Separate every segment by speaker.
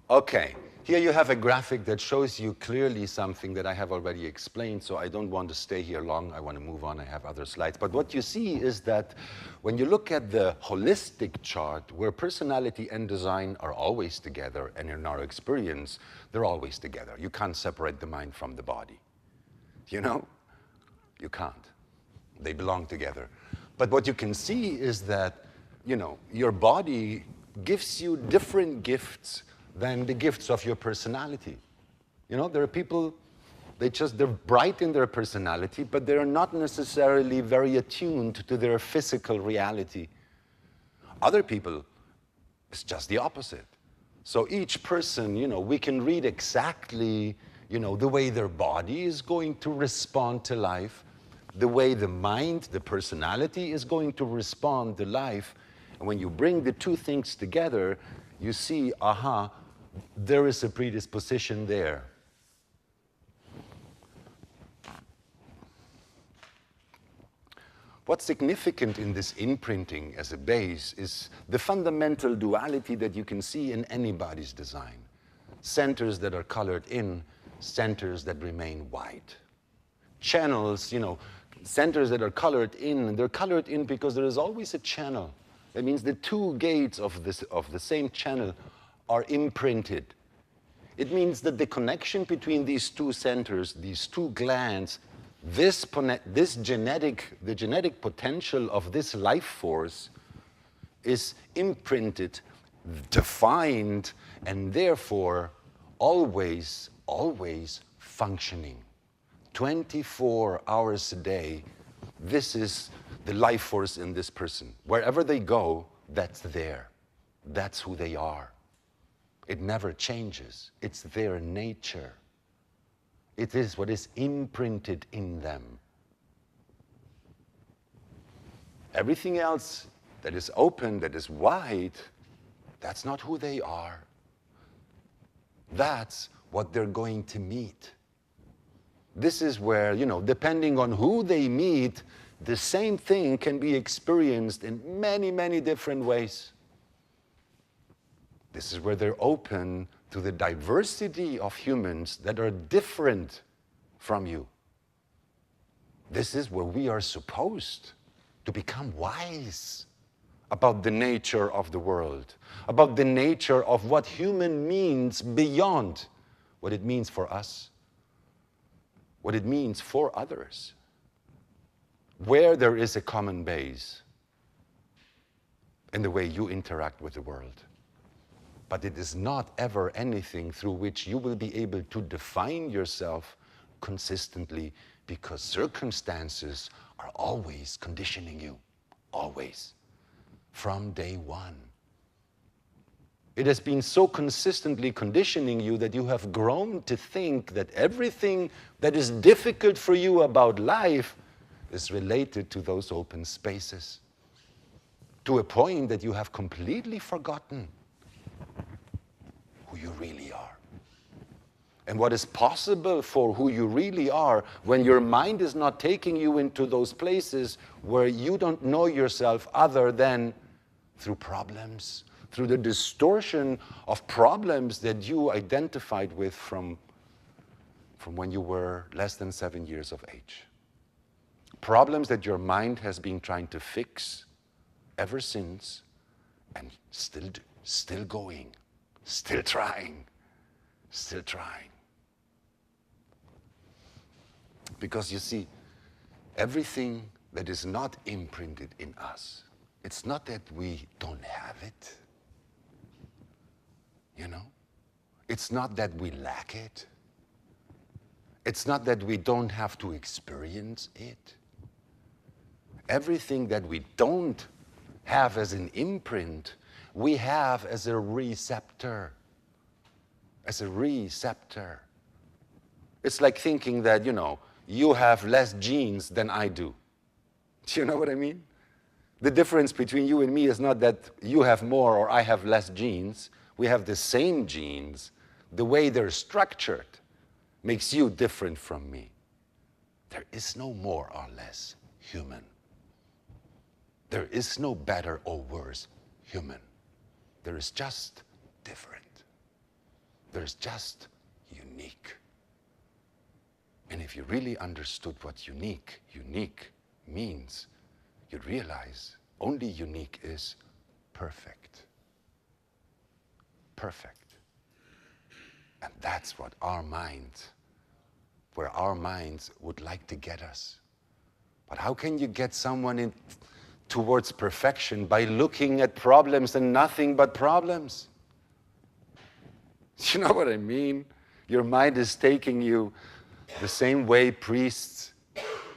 Speaker 1: Okay, here you have a graphic that shows you clearly something that I have already explained, so I don't want to stay here long. I want to move on. I have other slides. But what you see is that when you look at the holistic chart, where personality and design are always together, and in our experience, they're always together. You can't separate the mind from the body. You know? You can't. They belong together. But what you can see is that, you know, your body gives you different gifts than the gifts of your personality. You know, there are people, they're bright in their personality, but they're not necessarily very attuned to their physical reality. Other people, it's just the opposite. So each person, you know, we can read exactly, you know, the way their body is going to respond to life, the way the mind, the personality is going to respond to life. And when you bring the two things together, you see, aha, there is a predisposition there. What's significant in this imprinting as a base is the fundamental duality that you can see in anybody's design. Centers that are colored in, centers that remain white. Channels, you know, centers that are colored in, they're colored in because there is always a channel. That means the two gates of the same channel are imprinted. It means that the connection between these two centers, these two glands, the genetic potential of this life force is imprinted, defined, and therefore always functioning. 24 hours a day, this is the life force in this person. Wherever they go, that's there. That's who they are. It never changes. It's their nature. It is what is imprinted in them. Everything else that is open, that is wide, that's not who they are. That's what they're going to meet. This is where, you know, depending on who they meet, the same thing can be experienced in many, many different ways. This is where they're open to the diversity of humans that are different from you. This is where we are supposed to become wise about the nature of the world, about the nature of what human means beyond what it means for us, what it means for others, where there is a common base in the way you interact with the world. But it is not ever anything through which you will be able to define yourself consistently, because circumstances are always conditioning you, always, from day one. It has been so consistently conditioning you that you have grown to think that everything that is difficult for you about life is related to those open spaces, to a point that you have completely forgotten who you really are. And what is possible for who you really are when your mind is not taking you into those places where you don't know yourself other than through problems, through the distortion of problems that you identified with from when you were less than 7 years of age. Problems that your mind has been trying to fix ever since, and still going. Still trying. Because you see, everything that is not imprinted in us, it's not that we don't have it, you know? It's not that we lack it. It's not that we don't have to experience it. Everything that we don't have as an imprint, we have as a receptor. As a receptor. It's like thinking that, you know, you have less genes than I do. Do you know what I mean? The difference between you and me is not that you have more or I have less genes. We have the same genes. The way they're structured makes you different from me. There is no more or less human. There is no better or worse human. There is just different. There's just unique. And if you really understood what unique means, you'd realize only unique is perfect. Perfect. And that's what where our minds would like to get us. But how can you get someone towards perfection? By looking at problems and nothing but problems. You know what I mean? Your mind is taking you the same way priests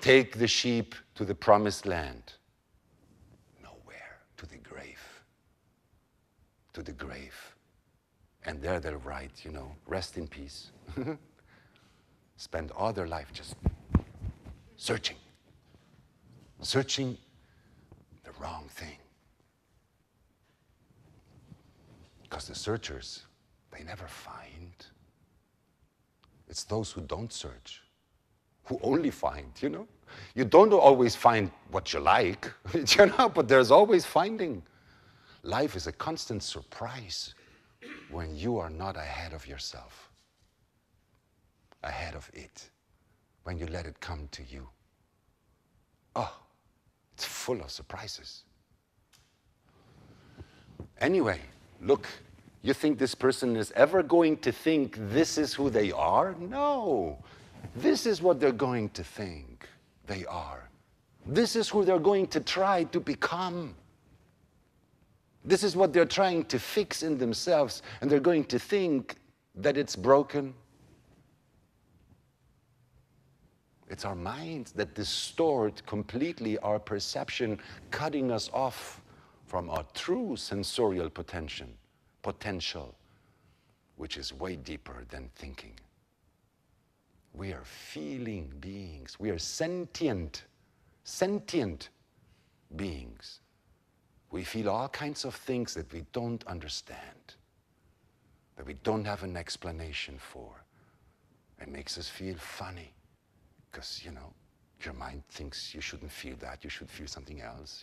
Speaker 1: take the sheep to the promised land. Nowhere, to the grave. To the grave. And there they'll write, rest in peace. Spend all their life just searching. Searching the wrong thing. Because the searchers, they never find. It's those who don't search, who only find, You don't always find what you like, but there's always finding. Life is a constant surprise when you are not ahead of yourself, ahead of it, when you let it come to you. Oh, it's full of surprises. Anyway, look, you think this person is ever going to think this is who they are? No. This is what they're going to think they are. This is who they're going to try to become. This is what they're trying to fix in themselves, and they're going to think that it's broken. It's our minds that distort completely our perception, cutting us off from our true sensorial potential, which is way deeper than thinking. We are feeling beings. We are sentient beings. We feel all kinds of things that we don't understand, that we don't have an explanation for. It makes us feel funny because, your mind thinks you shouldn't feel that, you should feel something else,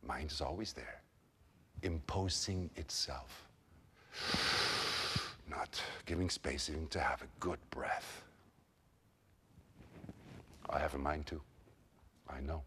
Speaker 1: Mind is always there, imposing itself, not giving space even to have a good breath. I have a mind too, I know.